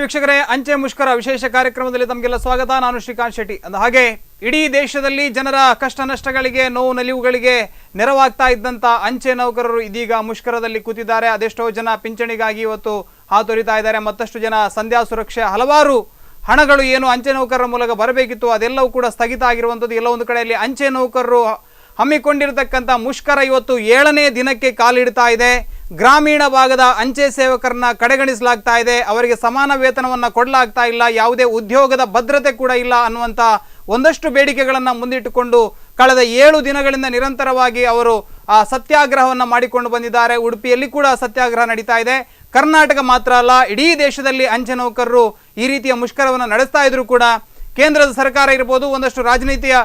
ವೀಕ್ಷಕರೇ, ಅಂಚೆ ಮುಷ್ಕರ ವಿಶೇಷ ಕಾರ್ಯಕ್ರಮದಲ್ಲಿ ತಮಗೆಲ್ಲ ಸ್ವಾಗತ. ನಾನು ಶ್ರೀಕಾಂತ್ ಶೆಟ್ಟಿ. ಅಂದ ಹಾಗೆ ಇಡೀ ದೇಶದಲ್ಲಿ ಜನರ ಕಷ್ಟ ನಷ್ಟಗಳಿಗೆ, ನೋವು ನಲಿವುಗಳಿಗೆ ನೆರವಾಗ್ತಾ ಇದ್ದಂತ ಅಂಚೆ ನೌಕರರು ಇದೀಗ ಮುಷ್ಕರದಲ್ಲಿ ಕೂತಿದ್ದಾರೆ. ಅದೆಷ್ಟೋ ಜನ ಪಿಂಚಣಿಗಾಗಿ ಇವತ್ತು ಹಾತೊರಿತಾ ಇದ್ದಾರೆ. ಮತ್ತಷ್ಟು ಜನ ಸಂಧ್ಯಾ ಸುರಕ್ಷೆ, ಹಲವಾರು ಹಣಗಳು ಏನು ಅಂಚೆ ನೌಕರರ ಮೂಲಕ ಬರಬೇಕಿತ್ತು ಅದೆಲ್ಲವೂ ಕೂಡ ಸ್ಥಗಿತ ಆಗಿರುವಂಥದ್ದು. ಎಲ್ಲ ಒಂದು ಕಡೆಯಲ್ಲಿ ಅಂಚೆ ನೌಕರರು ಹಮ್ಮಿಕೊಂಡಿರತಕ್ಕಂಥ ಮುಷ್ಕರ ಇವತ್ತು 7ನೇ ದಿನಕ್ಕೆ ಕಾಲಿಡ್ತಾ ಇದೆ. ಗ್ರಾಮೀಣ ಭಾಗದ ಅಂಚೆ ಸೇವಕರನ್ನ ಕಡೆಗಣಿಸಲಾಗ್ತಾ ಇದೆ. ಅವರಿಗೆ ಸಮಾನ ವೇತನವನ್ನು ಕೊಡಲಾಗ್ತಾ ಇಲ್ಲ, ಯಾವುದೇ ಉದ್ಯೋಗದ ಭದ್ರತೆ ಕೂಡ ಇಲ್ಲ ಅನ್ನುವಂಥ ಒಂದಷ್ಟು ಬೇಡಿಕೆಗಳನ್ನು ಮುಂದಿಟ್ಟುಕೊಂಡು ಕಳೆದ 7 ದಿನಗಳಿಂದ ನಿರಂತರವಾಗಿ ಅವರು ಸತ್ಯಾಗ್ರಹವನ್ನು ಮಾಡಿಕೊಂಡು ಬಂದಿದ್ದಾರೆ. ಉಡುಪಿಯಲ್ಲಿ ಕೂಡ ಸತ್ಯಾಗ್ರಹ ನಡೀತಾ ಇದೆ. ಕರ್ನಾಟಕ ಮಾತ್ರ ಅಲ್ಲ, ಇಡೀ ದೇಶದಲ್ಲಿ ಅಂಚೆ ನೌಕರರು ಈ ರೀತಿಯ ಮುಷ್ಕರವನ್ನು ನಡೆಸ್ತಾ ಇದ್ರು ಕೂಡ ಕೇಂದ್ರದ ಸರ್ಕಾರ ಇರ್ಬೋದು, ಒಂದಷ್ಟು ರಾಜನೀತಿಯ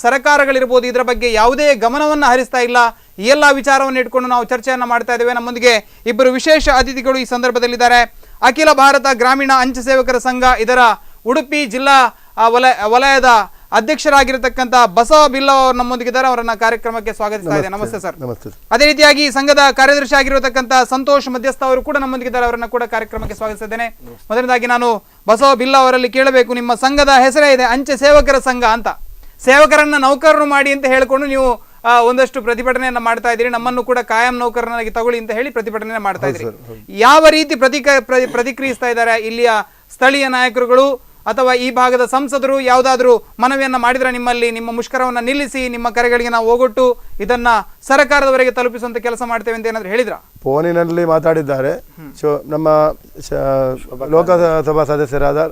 ಸರ್ಕಾರಗಳಿರ್ಬೋದು, ಇದರ ಬಗ್ಗೆ ಯಾವುದೇ ಗಮನವನ್ನು ಹರಿಸ್ತಾ ಇಲ್ಲ. ಈ ಎಲ್ಲ ವಿಚಾರವನ್ನು ಇಟ್ಕೊಂಡು ನಾವು ಚರ್ಚೆಯನ್ನು ಮಾಡ್ತಾ ಇದ್ದೇವೆ. ನಮ್ಮೊಂದಿಗೆ ಇಬ್ಬರು ವಿಶೇಷ ಅತಿಥಿಗಳು ಈ ಸಂದರ್ಭದಲ್ಲಿದ್ದಾರೆ. ಅಖಿಲ ಭಾರತ ಗ್ರಾಮೀಣ ಅಂಚೆ ಸೇವಕರ ಸಂಘ ಇದರ ಉಡುಪಿ ಜಿಲ್ಲಾ ವಲಯದ ಅಧ್ಯಕ್ಷರಾಗಿರತಕ್ಕಂಥ ಬಸವ ಬಿಲ್ಲ ಅವರು ನಮ್ಮೊಂದಿಗಿದ್ದಾರೆ. ಅವರನ್ನ ಕಾರ್ಯಕ್ರಮಕ್ಕೆ ಸ್ವಾಗತಿಸ್ತಾ ಇದೆ. ನಮಸ್ತೆ ಸರ್. ನಮಸ್ತೆ. ಅದೇ ರೀತಿಯಾಗಿ ಸಂಘದ ಕಾರ್ಯದರ್ಶಿ ಆಗಿರತಕ್ಕಂಥ ಸಂತೋಷ್ ಮಧ್ಯಸ್ಥ ಅವರು ಕೂಡ ನಮ್ಮೊಂದಿಗಿದ್ದಾರೆ. ಅವರನ್ನ ಕೂಡ ಕಾರ್ಯಕ್ರಮಕ್ಕೆ ಸ್ವಾಗತಿಸಿದ್ದೇನೆ. ಮೊದಲನೇದಾಗಿ ನಾನು ಬಸವ ಬಿಲ್ಲ ಅವರಲ್ಲಿ ಕೇಳಬೇಕು, ನಿಮ್ಮ ಸಂಘದ ಹೆಸರೇ ಇದೆ ಅಂಚೆ ಸೇವಕರ ಸಂಘ ಅಂತ. ಸೇವಕರನ್ನ ನೌಕರರು ಮಾಡಿ ಅಂತ ಹೇಳಿಕೊಂಡು ನೀವು ಒಂದಷ್ಟು ಪ್ರತಿಭಟನೆಯನ್ನ ಮಾಡ್ತಾ ಇದ್ದೀರಿ. ನಮ್ಮನ್ನು ಕೂಡ ಕಾಯಂ ನೌಕರನಾಗಿ ತಗೊಳ್ಳಿ ಅಂತ ಹೇಳಿ ಪ್ರತಿಭಟನೆ ಮಾಡ್ತಾ ಇದ್ದೀರಿ. ಯಾವ ರೀತಿ ಪ್ರತಿಕ್ರಿಯಿಸ್ತಾ ಇದ್ದಾರೆ ಇಲ್ಲಿಯ ಸ್ಥಳೀಯ ನಾಯಕರುಗಳು ಅಥವಾ ಈ ಭಾಗದ ಸಂಸದರು? ಯಾವುದಾದ್ರೂ ಮನವಿಯನ್ನ ಮಾಡಿದ್ರೆ ನಿಮ್ಮಲ್ಲಿ, ನಿಮ್ಮ ಮುಷ್ಕರವನ್ನ ನಿಲ್ಲಿಸಿ, ನಿಮ್ಮ ಕರೆಗಳಿಗೆ ನಾವು ಹೋಗೊಟ್ಟು ಇದನ್ನ ಸರ್ಕಾರದವರೆಗೆ ತಲುಪಿಸುವಂತ ಕೆಲಸ ಮಾಡ್ತೇವೆ ಅಂತ ಏನಾದ್ರು ಹೇಳಿದ್ರ? ಫೋನಿನಲ್ಲಿ ಮಾತಾಡಿದ್ದಾರೆ. ನಮ್ಮ ಲೋಕಸಭಾ ಸದಸ್ಯರಾದ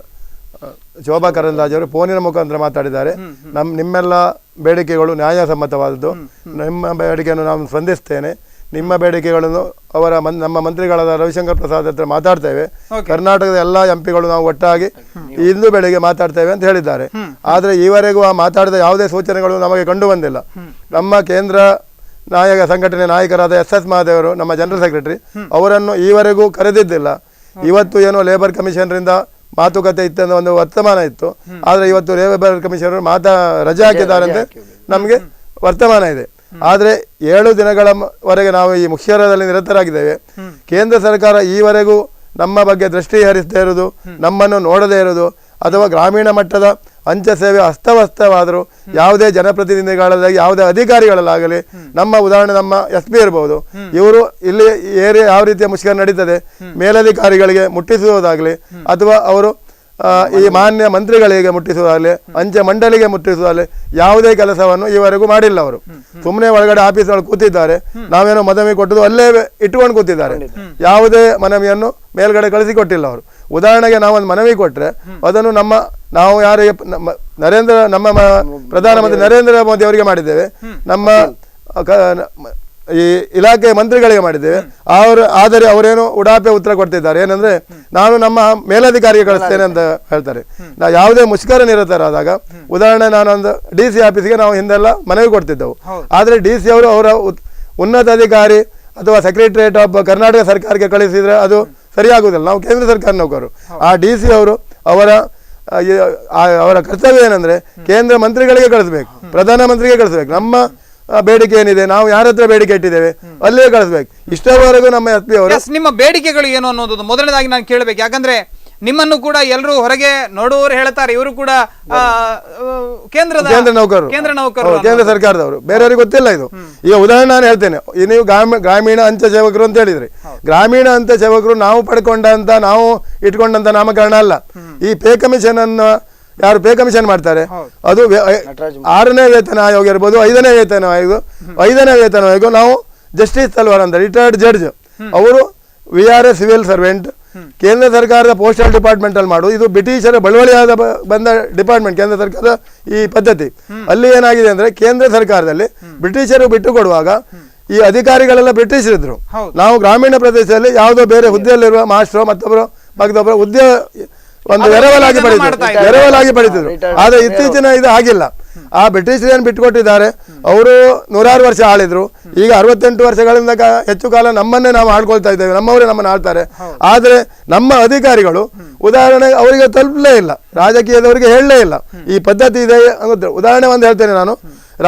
ಶೋಭಾ ಕರಂದ್ಲಾಜೆ ಅವರು ಫೋನಿನ ಮುಖಾಂತರ ಮಾತಾಡಿದ್ದಾರೆ. ನಿಮ್ಮೆಲ್ಲ ಬೇಡಿಕೆಗಳು ನ್ಯಾಯಸಮ್ಮತವಾದದ್ದು, ನಿಮ್ಮ ಬೇಡಿಕೆಯನ್ನು ನಾನು ಸ್ಪಂದಿಸ್ತೇನೆ. ನಿಮ್ಮ ಬೇಡಿಕೆಗಳನ್ನು ನಮ್ಮ ಮಂತ್ರಿಗಳಾದ ರವಿಶಂಕರ್ ಪ್ರಸಾದ್ ಹತ್ರ ಮಾತಾಡ್ತೇವೆ. ಕರ್ನಾಟಕದ ಎಲ್ಲ ಎಂಪಿಗಳು ನಾವು ಒಟ್ಟಾಗಿ ಇಂದು ಬೆಳಿಗ್ಗೆ ಮಾತಾಡ್ತೇವೆ ಅಂತ ಹೇಳಿದ್ದಾರೆ. ಆದರೆ ಈವರೆಗೂ ಆ ಮಾತಾಡಿದ ಯಾವುದೇ ಸೂಚನೆಗಳು ನಮಗೆ ಕಂಡು ಬಂದಿಲ್ಲ. ನಮ್ಮ ಕೇಂದ್ರ ಸಂಘಟನೆ ನಾಯಕರಾದ SS ಮಹಾದೇವರು, ನಮ್ಮ ಜನರಲ್ ಸೆಕ್ರೆಟರಿ, ಅವರನ್ನು ಈವರೆಗೂ ಕರೆದಿದ್ದಿಲ್ಲ. ಇವತ್ತು ಏನೋ ಲೇಬರ್ ಕಮಿಷನರಿಂದ ಮಾತುಕತೆ ಇತ್ತು, ಒಂದು ವರ್ತಮಾನ ಇತ್ತು. ಆದರೆ ಇವತ್ತು ಲೇಬರ್ ಕಮಿಷನರ್ ರಜೆ ಹಾಕಿದ್ದಾರಂತೆ ನಮಗೆ ವರ್ತಮಾನ ಇದೆ. ಆದರೆ 7 ದಿನಗಳವರೆಗೆ ನಾವು ಈ ಮುಷ್ಕರದಲ್ಲಿ ನಿರತರಾಗಿದ್ದೇವೆ. ಕೇಂದ್ರ ಸರ್ಕಾರ ಈವರೆಗೂ ನಮ್ಮ ಬಗ್ಗೆ ದೃಷ್ಟಿ ಹರಿಸದೇ ಇರುವುದು, ನಮ್ಮನ್ನು ನೋಡದೇ ಇರುವುದು, ಅಥವಾ ಗ್ರಾಮೀಣ ಮಟ್ಟದ ಅಂಚೆ ಸೇವೆ ಅಸ್ತವ್ಯಸ್ತವಾದರೂ ಯಾವುದೇ ಜನಪ್ರತಿನಿಧಿಗಳಾಗಲಿ ಯಾವುದೇ ಅಧಿಕಾರಿಗಳಲ್ಲಾಗಲಿ, ಉದಾಹರಣೆ ನಮ್ಮ SP ಇರ್ಬೋದು, ಇವರು ಇಲ್ಲಿ ಏರಿಯಾ ಯಾವ ರೀತಿಯ ಮುಷ್ಕರ ನಡೀತದೆ ಮೇಲಧಿಕಾರಿಗಳಿಗೆ ಮುಟ್ಟಿಸುವುದಾಗಲಿ ಅಥವಾ ಅವರು ಈ ಮಾನ್ಯ ಮಂತ್ರಿಗಳಿಗೆ ಮುಟ್ಟಿಸುವುದಾಗಲಿ, ಅಂಚೆ ಮಂಡಳಿಗೆ ಮುಟ್ಟಿಸುವುದಾಗಲಿ ಯಾವುದೇ ಕೆಲಸವನ್ನು ಈವರೆಗೂ ಮಾಡಿಲ್ಲ. ಅವರು ಸುಮ್ಮನೆ ಒಳಗಡೆ ಆಫೀಸ್ ಒಳಗೆ ಕೂತಿದ್ದಾರೆ. ನಾವೇನೋ ಮನವಿ ಕೊಟ್ಟದ್ದು ಅಲ್ಲೇ ಇಟ್ಟುಕೊಂಡು ಕೂತಿದ್ದಾರೆ. ಯಾವುದೇ ಮನವಿಯನ್ನು ಮೇಲ್ಗಡೆ ಕಳಿಸಿಕೊಟ್ಟಿಲ್ಲ ಅವರು. ಉದಾಹರಣೆಗೆ ನಾವೊಂದು ಮನವಿ ಕೊಟ್ಟರೆ ಅದನ್ನು ನಾವು ಯಾರಿಗೆ ನಮ್ಮ ಪ್ರಧಾನಮಂತ್ರಿ ನರೇಂದ್ರ ಮೋದಿ ಅವರಿಗೆ ಮಾಡಿದ್ದೇವೆ, ನಮ್ಮ ಈ ಇಲಾಖೆ ಮಂತ್ರಿಗಳಿಗೆ ಮಾಡಿದ್ದೇವೆ. ಆದರೆ ಅವರೇನು ಉಡಾಪೆ ಉತ್ತರ ಕೊಡ್ತಿದ್ದಾರೆ. ಏನಂದ್ರೆ, ನಾನು ನಮ್ಮ ಮೇಲಧಿಕಾರಿಗೆ ಕಳಿಸ್ತೇನೆ ಅಂತ ಹೇಳ್ತಾರೆ. ನಾವು ಯಾವುದೇ ಮುಷ್ಕರ ನಿರತರಾದಾಗ, ಉದಾಹರಣೆ ನಾನೊಂದು DC ಆಫೀಸ್ಗೆ ನಾವು ಹಿಂದೆಲ್ಲ ಮನವಿ ಕೊಡ್ತಿದ್ದೆವು. ಆದರೆ DC ಅವರು ಅವರ ಉನ್ನತ ಅಧಿಕಾರಿ ಅಥವಾ ಸೆಕ್ರೆಟರಿಯೇಟ್ ಆಫ್ ಕರ್ನಾಟಕ ಸರ್ಕಾರಕ್ಕೆ ಕಳಿಸಿದ್ರೆ ಅದು ಸರಿಯಾಗುವುದಿಲ್ಲ. ನಾವು ಕೇಂದ್ರ ಸರ್ಕಾರ ನೌಕರರು. ಆ DC ಅವರು ಅವರ ಕರ್ತವ್ಯ ಏನಂದ್ರೆ ಕೇಂದ್ರ ಮಂತ್ರಿಗಳಿಗೆ ಕಳಿಸ್ಬೇಕು, ಪ್ರಧಾನಮಂತ್ರಿಗೆ ಕಳಿಸ್ಬೇಕು. ನಮ್ಮ ಬೇಡಿಕೆ ಏನಿದೆ, ನಾವು ಯಾರ ಹತ್ರ ಬೇಡಿಕೆ ಇಟ್ಟಿದ್ದೇವೆ ಅಲ್ಲೇ ಕಳಿಸ್ಬೇಕು. ಇಷ್ಟವರೆಗೂ ನಮ್ಮ SP ಅವರು ನಿಮ್ಮ ಬೇಡಿಕೆಗಳು ಏನು ಅನ್ನೋದು ಮೊದಲನೇದಾಗಿ ನಾನು ಕೇಳಬೇಕು. ಯಾಕಂದ್ರೆ ನಿಮ್ಮನ್ನು ಕೂಡ ಎಲ್ಲರೂ ಹೊರಗೆ ನೋಡುವವರು ಹೇಳ್ತಾರೆ, ಇವರು ಕೂಡ ಕೇಂದ್ರ ನೌಕರರು, ಕೇಂದ್ರ ಸರ್ಕಾರದವರು, ಬೇರೆಯವರಿಗೆ ಗೊತ್ತಿಲ್ಲ ಇದು. ಈಗ ಉದಾಹರಣೆ ನಾನು ಹೇಳ್ತೇನೆ. ನೀವು ಗ್ರಾಮೀಣ ಅಂಚೆ ಸೇವಕರು ಅಂತ ಹೇಳಿದ್ರಿ. ಗ್ರಾಮೀಣ ಅಂಚೆ ಸೇವಕರು ನಾವು ನಾವು ಇಟ್ಕೊಂಡಂತ ನಾಮಕರಣ ಅಲ್ಲ. ಈ ಪೇ ಕಮಿಷನ್ ಅನ್ನು ಯಾರು ಪೇ ಕಮಿಷನ್ ಮಾಡ್ತಾರೆ ಅದು 6ನೇ ವೇತನ ಆಯೋಗ ಇರ್ಬೋದು, 5ನೇ ವೇತನ ಆಯೋಗ. ನಾವು ಜಸ್ಟಿಸ್ ತಲ್ವಾರ್ ಅಂತ ರಿಟೈರ್ಡ್ ಜಡ್ಜ್, ಅವರು VRA ಸಿವಿಲ್ ಸರ್ವೆಂಟ್, ಕೇಂದ್ರ ಸರ್ಕಾರದ ಪೋಸ್ಟಲ್ ಡಿಪಾರ್ಟ್ಮೆಂಟ್ ಅಲ್ಲಿ ಮಾಡುದು. ಇದು ಬ್ರಿಟಿಷರ ಬಳುವಳಿಯಾದ ಬಂದ ಡಿಪಾರ್ಟ್ಮೆಂಟ್, ಕೇಂದ್ರ ಸರ್ಕಾರದ ಈ ಪದ್ಧತಿ. ಅಲ್ಲಿ ಏನಾಗಿದೆ ಅಂದ್ರೆ, ಕೇಂದ್ರ ಸರ್ಕಾರದಲ್ಲಿ ಬ್ರಿಟಿಷರು ಬಿಟ್ಟು ಕೊಡುವಾಗ ಈ ಅಧಿಕಾರಿಗಳೆಲ್ಲ ಬ್ರಿಟಿಷರಿದ್ರು. ನಾವು ಗ್ರಾಮೀಣ ಪ್ರದೇಶದಲ್ಲಿ ಯಾವುದೋ ಬೇರೆ ಹುದ್ದೆಯಲ್ಲಿರುವ ಮಾಸ್ಟ್ರೋ ಮತ್ತೊಬ್ಬರ ಹುದ್ದೆ ಒಂದು ಎರವಲಾಗಿ ಪಡಿತಿದ್ರು. ಆದ್ರೆ ಇತ್ತೀಚಿನ ಇದು ಆಗಿಲ್ಲ. ಆ ಬ್ರಿಟಿಷರು ಏನು ಬಿಟ್ಟುಕೊಟ್ಟಿದ್ದಾರೆ, ಅವರು 100 ವರ್ಷ ಆಳಿದ್ರು. ಈಗ 68 ವರ್ಷಗಳಿಂದ ಹೆಚ್ಚು ಕಾಲ ನಮ್ಮನ್ನೇ ನಾವು ಆಳ್ಕೊಳ್ತಾ ಇದ್ದೇವೆ, ನಮ್ಮವರೇ ನಮ್ಮನ್ನು ಆಳ್ತಾರೆ. ಆದ್ರೆ ನಮ್ಮ ಅಧಿಕಾರಿಗಳು ಉದಾಹರಣೆ ಅವರಿಗೆ ತಲುಪಲೇ ಇಲ್ಲ, ರಾಜಕೀಯದವರಿಗೆ ಹೇಳಲೇ ಇಲ್ಲ ಈ ಪದ್ಧತಿ ಇದೆ. ಉದಾಹರಣೆ ಒಂದು ಹೇಳ್ತೇನೆ ನಾನು.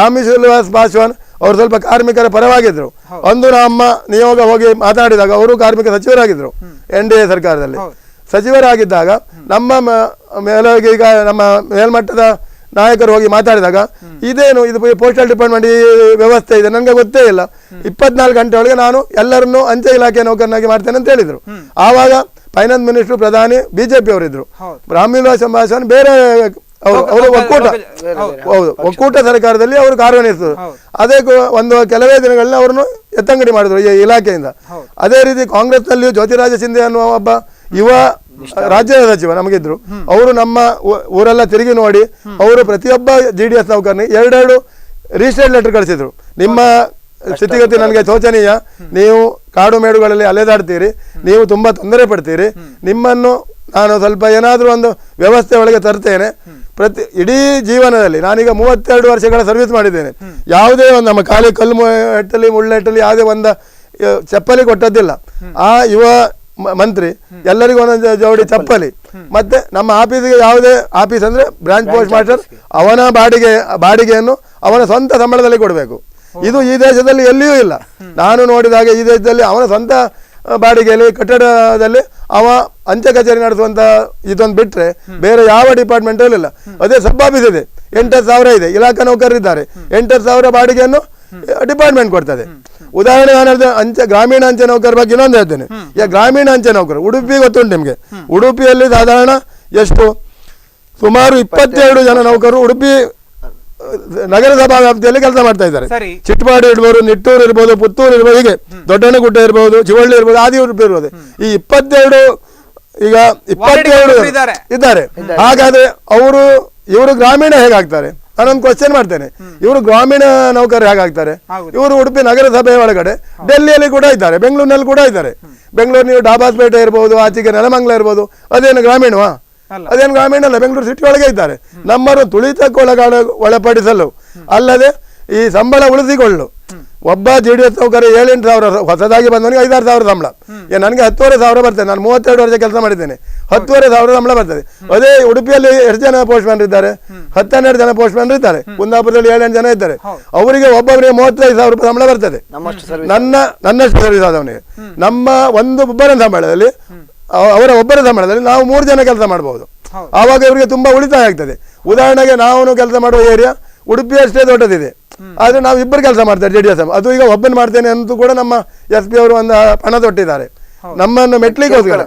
ರಾಮಶ್ರೀನಿವಾಸ್ ಪಾಸ್ವಾನ್ ಅವರು ಸ್ವಲ್ಪ ಕಾರ್ಮಿಕರ ಪರವಾಗಿದ್ರು. ಒಂದು ನಮ್ಮ ನಿಯೋಗ ಹೋಗಿ ಮಾತಾಡಿದಾಗ ಅವರು ಕಾರ್ಮಿಕ ಸಚಿವರಾಗಿದ್ರು NDA ಸರ್ಕಾರದಲ್ಲಿ. ಸಚಿವರಾಗಿದ್ದಾಗ ನಮ್ಮ ಮೇಲೋಗಿ ಈಗ ನಮ್ಮ ಮೇಲ್ಮಟ್ಟದ ನಾಯಕರು ಹೋಗಿ ಮಾತಾಡಿದಾಗ ಇದೇನು ಇದು ಪೋಸ್ಟಲ್ ಡಿಪಾರ್ಟ್ಮೆಂಟ್ ಈ ವ್ಯವಸ್ಥೆ ಇದೆ ನನಗೆ ಗೊತ್ತೇ ಇಲ್ಲ, 24 ಗಂಟೆ ಒಳಗೆ ನಾನು ಎಲ್ಲರನ್ನೂ ಅಂಚೆ ಇಲಾಖೆ ನೌಕರನಾಗಿ ಮಾಡ್ತೇನೆ ಅಂತ ಹೇಳಿದ್ರು. ಆವಾಗ ಫೈನಾನ್ಸ್ ಮಿನಿಸ್ಟರ್ ಪ್ರಧಾನಿ ಬಿಜೆಪಿ ಅವರಿದ್ರು, ರಾಮವಿಲಾಸ್ ಪಾಸ್ವಾನ್ ಬೇರೆ ಅವರು ಒಕ್ಕೂಟ, ಹೌದು ಒಕ್ಕೂಟ ಸರ್ಕಾರದಲ್ಲಿ ಅವರು ಕಾರ್ಯನಿರ್ವಹಿಸಿದ್ರು. ಅದೇ ಒಂದು ಕೆಲವೇ ದಿನಗಳಲ್ಲಿ ಅವರನ್ನು ಎತ್ತಂಗಡಿ ಮಾಡಿದ್ರು ಈ ಇಲಾಖೆಯಿಂದ. ಅದೇ ರೀತಿ ಕಾಂಗ್ರೆಸ್ನಲ್ಲಿಯೂ ಜ್ಯೋತಿರಾಜ ಸಿಂಧ್ಯಾ ಅನ್ನುವ ಒಬ್ಬ ಯುವ ರಾಜ್ಯದ ಸಚಿವ ನಮಗಿದ್ರು. ಅವರು ನಮ್ಮ ಊರೆಲ್ಲ ತಿರುಗಿ ನೋಡಿ ಅವರು ಪ್ರತಿಯೊಬ್ಬ JDS ನೌಕರನಿಗೆ 2 ರಿಜಿಸ್ಟರ್ಡ್ ಲೆಟರ್ ಕಳಿಸಿದ್ರು. ನಿಮ್ಮ ಸ್ಥಿತಿಗತಿ ನನಗೆ ಶೋಚನೀಯ, ನೀವು ಕಾಡು ಮೇಡುಗಳಲ್ಲಿ ಅಲೆದಾಡ್ತೀರಿ, ನೀವು ತುಂಬಾ ತೊಂದರೆ ಪಡ್ತೀರಿ, ನಿಮ್ಮನ್ನು ನಾನು ಸ್ವಲ್ಪ ಏನಾದರೂ ಒಂದು ವ್ಯವಸ್ಥೆ ಒಳಗೆ ತರ್ತೇನೆ. ಇಡೀ ಜೀವನದಲ್ಲಿ ನಾನೀಗ 32 ವರ್ಷಗಳ ಸರ್ವಿಸ್ ಮಾಡಿದ್ದೇನೆ. ಯಾವುದೇ ಒಂದು ನಮ್ಮ ಖಾಲಿ ಕಲ್ಲು ಎಟ್ಟಲಿ ಮುಳ್ಳೆಟ್ಟಲಿ ಯಾವುದೇ ಒಂದು ಚಪ್ಪಲಿ ಕೊಟ್ಟದ್ದಿಲ್ಲ. ಆ ಯುವ ಮಂತ್ರಿ ಎಲ್ಲರಿಗೂ ಒಂದೊಂದು ಜೋಡಿ ಚಪ್ಪಲಿ. ಮತ್ತೆ ನಮ್ಮ ಆಫೀಸಿಗೆ ಯಾವುದೇ ಆಫೀಸ್ ಅಂದ್ರೆ ಬ್ರಾಂಚ್ ಪೋಸ್ಟ್ ಮಾಸ್ಟರ್ ಅವನ ಬಾಡಿಗೆಯನ್ನು ಅವನ ಸ್ವಂತ ಸಂಬಳದಲ್ಲಿ ಕೊಡಬೇಕು. ಇದು ಈ ದೇಶದಲ್ಲಿ ಎಲ್ಲಿಯೂ ಇಲ್ಲ. ನಾನು ನೋಡಿದಾಗ ಈ ದೇಶದಲ್ಲಿ ಅವನ ಸ್ವಂತ ಬಾಡಿಗೆಯಲ್ಲಿ ಕಟ್ಟಡದಲ್ಲಿ ಅವ ಅಂಚೆ ಕಚೇರಿ ನಡೆಸುವಂತ ಇದೊಂದು ಬಿಟ್ರೆ ಬೇರೆ ಯಾವ ಡಿಪಾರ್ಟ್ಮೆಂಟ್ ಇಲ್ಲ. ಅದೇ ಸಬ್ ಆಫೀಸ್ ಇದೆ, 8,000 ಇದೆ, ಇಲಾಖಾ ನೌಕರರಿದ್ದಾರೆ, 8,000 ಬಾಡಿಗೆಯನ್ನು ಡಿಪಾರ್ಟ್ಮೆಂಟ್ ಕೊಡ್ತದೆ. ಉದಾಹರಣೆ ನಾನು ಅಂಚೆ ಗ್ರಾಮೀಣ ಅಂಚೆ ನೌಕರ ಬಗ್ಗೆ ಇನ್ನೊಂದು ಹೇಳ್ತೇನೆ. ಈಗ ಗ್ರಾಮೀಣ ಅಂಚೆ ನೌಕರು ಉಡುಪಿ ಗೊತ್ತುಂಟು ನಿಮಗೆ. ಉಡುಪಿಯಲ್ಲಿ ಸಾಧಾರಣ ಎಷ್ಟು ಸುಮಾರು 22 ಜನ ನೌಕರರು ಉಡುಪಿ ನಗರಸಭಾ ವ್ಯಾಪ್ತಿಯಲ್ಲಿ ಕೆಲಸ ಮಾಡ್ತಾ ಇದ್ದಾರೆ. ಚಿಟ್ಪಾಡಿ ಇರ್ಬೋದು, ನಿಟ್ಟೂರು ಇರ್ಬೋದು, ಪುತ್ತೂರು ಇರ್ಬೋದು, ಹೀಗೆ ದೊಡ್ಡಣ್ಣಗುಡ್ಡ ಇರ್ಬೋದು, ಚಿವಳ್ಳಿ ಇರ್ಬೋದು, ಆದಿ ಉಡುಪಿ ಇರ್ಬೋದು. ಈ 22 ಇದ್ದಾರೆ. ಹಾಗಾದ್ರೆ ಇವರು ಗ್ರಾಮೀಣ ಹೇಗಾಗ್ತಾರೆ? ನಾನೊಂದು ಕ್ವಶನ್ ಮಾಡ್ತೇನೆ. ಇವರು ಗ್ರಾಮೀಣ ನೌಕರು ಹೇಗಾಗ್ತಾರೆ? ಇವರು ಉಡುಪಿ ನಗರಸಭೆ ಒಳಗಡೆ ಡೆಲ್ಲಿಯಲ್ಲಿ ಕೂಡ ಇದ್ದಾರೆ, ಬೆಂಗಳೂರಿನಲ್ಲಿ ಕೂಡ ಇದ್ದಾರೆ. ಬೆಂಗಳೂರು ನೀವು ಡಾಬಾಸ್ಪೇಟೆ ಇರ್ಬೋದು, ಆಚೆಗೆ ನೆಲಮಂಗಲ ಇರ್ಬೋದು, ಅದೇನು ಗ್ರಾಮೀಣವಾ? ಅದೇನು ಗ್ರಾಮೀಣ ಅಲ್ಲ, ಬೆಂಗಳೂರು ಸಿಟಿ ಒಳಗೆ ಇದ್ದಾರೆ. ನಮ್ಮರು ತುಳಿತಕ್ಕೆ ಒಳಪಡಿಸಲು ಅಲ್ಲದೆ ಈ ಸಂಬಳ ಉಳಿಸಿಕೊಳ್ಳು. ಒಬ್ಬ JDS ನೌಕರ 7-8 ಸಾವಿರ, ಹೊಸದಾಗಿ ಬಂದವನಿಗೆ 5-6 ಸಾವಿರ ಸಂಬಳ. ನನಗೆ 10,500 ಸಾವಿರ ಬರ್ತದೆ. ನಾನು 32 ವರ್ಷ ಕೆಲಸ ಮಾಡಿದ್ದೇನೆ, 10,500 ಸಾವಿರ ಸಂಬಳ ಬರ್ತದೆ. ಅದೇ ಉಡುಪಿಯಲ್ಲಿ ಎಷ್ಟು ಜನ ಪೋಸ್ಟ್ ಮ್ಯಾನ್ ಇದ್ದಾರೆ? 10-12 ಜನ ಪೋಸ್ಟ್ ಮ್ಯಾನ್ ಇದ್ದಾರೆ. ಕುಂದಾಪುರದಲ್ಲಿ 7-8 ಜನ ಇದ್ದಾರೆ. ಅವರಿಗೆ ಒಬ್ಬೊಬ್ಬರಿಗೆ 35,000 ರೂಪಾಯಿ ಸಂಬಳ ಬರ್ತದೆ. ನನ್ನಷ್ಟು ಸರ್ವಿಸ್ ಆದವನಿಗೆ. ನಮ್ಮ ಒಬ್ಬರ ಸಂಬಳದಲ್ಲಿ ಅವರ ಒಬ್ಬರ ಸಂಬಳದಲ್ಲಿ ನಾವು 3 ಜನ ಕೆಲಸ ಮಾಡಬಹುದು. ಆವಾಗ ಇವರಿಗೆ ತುಂಬಾ ಉಳಿತಾಯ ಆಗ್ತದೆ. ಉದಾಹರಣೆಗೆ ನಾವು ಕೆಲಸ ಮಾಡುವ ಏರಿಯಾ ಉಡುಪಿ ಅಷ್ಟೇ ದೊಡ್ಡದಿದೆ, ಆದ್ರೆ ನಾವು ಇಬ್ಬರು ಕೆಲಸ ಮಾಡ್ತಾರೆ JDS. ಅದು ಈಗ ಒಬ್ಬನ್ ಮಾಡ್ತೇನೆ ಅಂತೂ ಕೂಡ ನಮ್ಮ SP ಅವರು ಒಂದು ಪಣ ತೊಟ್ಟಿದ್ದಾರೆ ನಮ್ಮನ್ನು ಮೆಟ್ಲಿಗೋಸ್ಕರ.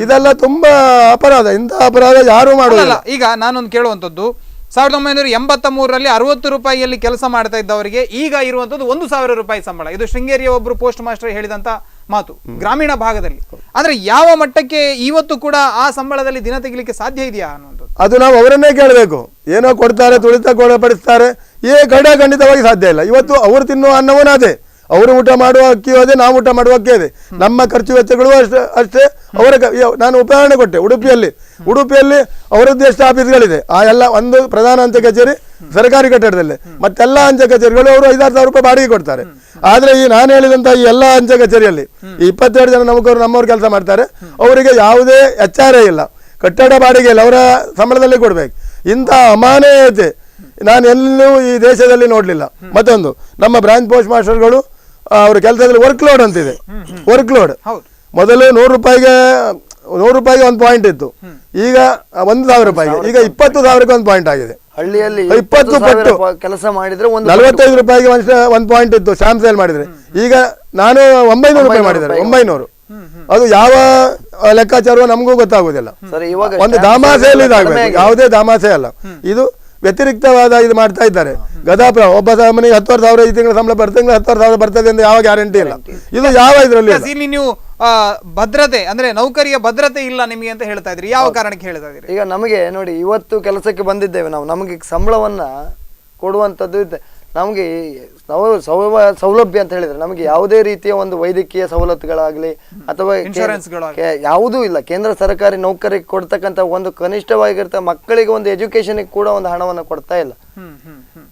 ಇದೆಲ್ಲ ತುಂಬಾ ಅಪರಾಧ. ಇಂತಹ ಅಪರಾಧ ಯಾರು ಮಾಡುವುದಿಲ್ಲ. ಈಗ ನಾನೊಂದು ಕೇಳುವಂತದ್ದು, 1983ರಲ್ಲಿ 60 ರೂಪಾಯಿಯಲ್ಲಿ ಕೆಲಸ ಮಾಡ್ತಾ ಇದ್ದವರಿಗೆ ಈಗ ಇರುವಂತದ್ದು 1,000 ರೂಪಾಯಿ ಸಂಬಳ. ಇದು ಶೃಂಗೇರಿಯ ಒಬ್ರು ಪೋಸ್ಟ್ ಮಾಸ್ಟರ್ ಹೇಳಿದಂತ ಮಾತು ಗ್ರಾಮೀಣ ಭಾಗದಲ್ಲಿ. ಆದ್ರೆ ಯಾವ ಮಟ್ಟಕ್ಕೆ ಇವತ್ತು ಕೂಡ ಆ ಸಂಬಳದಲ್ಲಿ ದಿನ ತೆಗಿಲಿಕ್ಕೆ ಸಾಧ್ಯ ಇದೆಯಾ ಅನ್ನುವಂಥದ್ದು ಅದು ನಾವು ಅವರನ್ನೇ ಕೇಳಬೇಕು. ಏನೋ ಕೊಡ್ತಾರೆ, ತುಳಿತಕ್ಕೊಳಪಡಿಸ್ತಾರೆ, ಖಂಡಿತವಾಗಿ ಸಾಧ್ಯ ಇಲ್ಲ. ಇವತ್ತು ಅವರು ತಿನ್ನುವ ಅನ್ನವೂ ಅದೇ, ಅವರು ಊಟ ಮಾಡುವ ಅಕ್ಕಿಯೂ ಅದೇ, ನಾವು ಊಟ ಮಾಡುವ ಅಕ್ಕಿ ಅದೇ, ನಮ್ಮ ಖರ್ಚು ವೆಚ್ಚಗಳು ಅಷ್ಟೇ. ಅವರ ನಾನು ಉದಾಹರಣೆ ಕೊಟ್ಟೆ, ಉಡುಪಿಯಲ್ಲಿ ಅವರದ್ದು ಎಷ್ಟು ಆಫೀಸ್ಗಳಿದೆ. ಆ ಎಲ್ಲ ಒಂದು ಪ್ರಧಾನ ಅಂಚೆ ಕಚೇರಿ ಸರ್ಕಾರಿ ಕಟ್ಟಡದಲ್ಲಿ, ಮತ್ತೆಲ್ಲ ಅಂಚೆ ಕಚೇರಿಗಳು ಅವರು 5-6 ಸಾವಿರ ರೂಪಾಯಿ ಬಾಡಿಗೆ ಕೊಡ್ತಾರೆ. ಆದ್ರೆ ಈ ನಾನು ಹೇಳಿದಂತ ಈ ಎಲ್ಲ ಅಂಚೆ ಕಚೇರಿಯಲ್ಲಿ ಈ 22 ಜನ ನಮ್ಮವರು ಕೆಲಸ ಮಾಡ್ತಾರೆ. ಅವರಿಗೆ ಯಾವುದೇ HR ಇಲ್ಲ, ಕಟ್ಟಡ ಬಾಡಿಗೆ ಇಲ್ಲ, ಅವರ ಸಂಬಳದಲ್ಲಿ ಕೊಡ್ಬೇಕು. ಇಂಥ ಅಮಾನವೀಯತೆ ನಾನು ಎಲ್ಲೂ ಈ ದೇಶದಲ್ಲಿ ನೋಡ್ಲಿಲ್ಲ. ಮತ್ತೊಂದು, ನಮ್ಮ ಬ್ರಾಂಚ್ ಪೋಸ್ಟ್ ಮಾಸ್ಟರ್ಗಳು ಅವ್ರ ಕೆಲಸದಲ್ಲಿ ವರ್ಕ್ ಲೋಡ್ ಅಂತಿದೆ. ವರ್ಕ್ ಲೋಡ್ ಮೊದಲು 100 ರೂಪಾಯಿಗೆ 1 ಪಾಯಿಂಟ್ ಇತ್ತು, ಈಗ 1,000 ರೂಪಾಯಿಗೆ, ಈಗ 20,000ಕ್ಕೆ 1 ಪಾಯಿಂಟ್ ಆಗಿದೆ. ಹಳ್ಳಿಯಲ್ಲಿ 20 ಪಟ್ಟು ಕೆಲಸ ಮಾಡಿದ್ರೆ 45 ರೂಪಾಯಿಗೆ 1 ಪಾಯಿಂಟ್ ಇತ್ತು ಸ್ಟಾಂಪ್ ಸೇಲ್ ಮಾಡಿದ್ರೆ. ಈಗ ನಾನು 900 ರೂಪಾಯಿ ಮಾಡಿದ್ದಾರೆ, 900. ಅದು ಯಾವ ಲೆಕ್ಕಾಚಾರ ನಮಗೂ ಗೊತ್ತಾಗುದಿಲ್ಲ. ಒಂದು ದಾಮಾಸೆಯಲ್ಲಿ ಇದಾಗಬೇಕು, ಯಾವುದೇ ದಾಮಾಸೆ ಅಲ್ಲ. ಇದು ವ್ಯತಿರಿಕ್ತವಾದ ಇದು ಮಾಡ್ತಾ ಇದ್ದಾರೆ. ಗದಾಪ್ರ ಒಬ್ಬ ಮನೆಗೆ 10,000 ಈ ತಿಂಗಳ ಸಂಬಳ ಬರ್ತದೆ, 10,000 ಬರ್ತದೆ ಅಂತ ಯಾವ ಗ್ಯಾರಂಟಿ ಇಲ್ಲ. ಇದು ಯಾವ ಇದರಲ್ಲಿ ನೀವು ಭದ್ರತೆ ಅಂದ್ರೆ ನೌಕರಿಯ ಭದ್ರತೆ ಇಲ್ಲ ನಿಮಗೆ ಅಂತ ಹೇಳ್ತಾ ಇದ್ರಿ. ಯಾವ ಕಾರಣಕ್ಕೆ ಹೇಳ್ತಾ ಇದ್ರಿ? ಈಗ ನಮಗೆ ನೋಡಿ, ಇವತ್ತು ಕೆಲಸಕ್ಕೆ ಬಂದಿದ್ದೇವೆ ನಾವು, ನಮಗೆ ಸಂಬಳವನ್ನ ಕೊಡುವಂಥದ್ದು ಇದೆ. ನಮಗೆ ಸೌಲಭ್ಯ ಅಂತ ಹೇಳಿದ್ರೆ ನಮಗೆ ಯಾವುದೇ ರೀತಿಯ ಒಂದು ವೈದ್ಯಕೀಯ ಸವಲತ್ತುಗಳಾಗ್ಲಿ ಅಥವಾ ಯಾವುದೂ ಇಲ್ಲ. ಕೇಂದ್ರ ಸರ್ಕಾರಿ ನೌಕರಿಗೆ ಕೊಡ್ತಕ್ಕಂಥ ಒಂದು ಕನಿಷ್ಠವಾಗಿರ್ತ ಮಕ್ಕಳಿಗೆ ಒಂದು ಎಜುಕೇಶನ್ ಕೂಡ ಒಂದು ಹಣವನ್ನು ಕೊಡ್ತಾ ಇಲ್ಲ.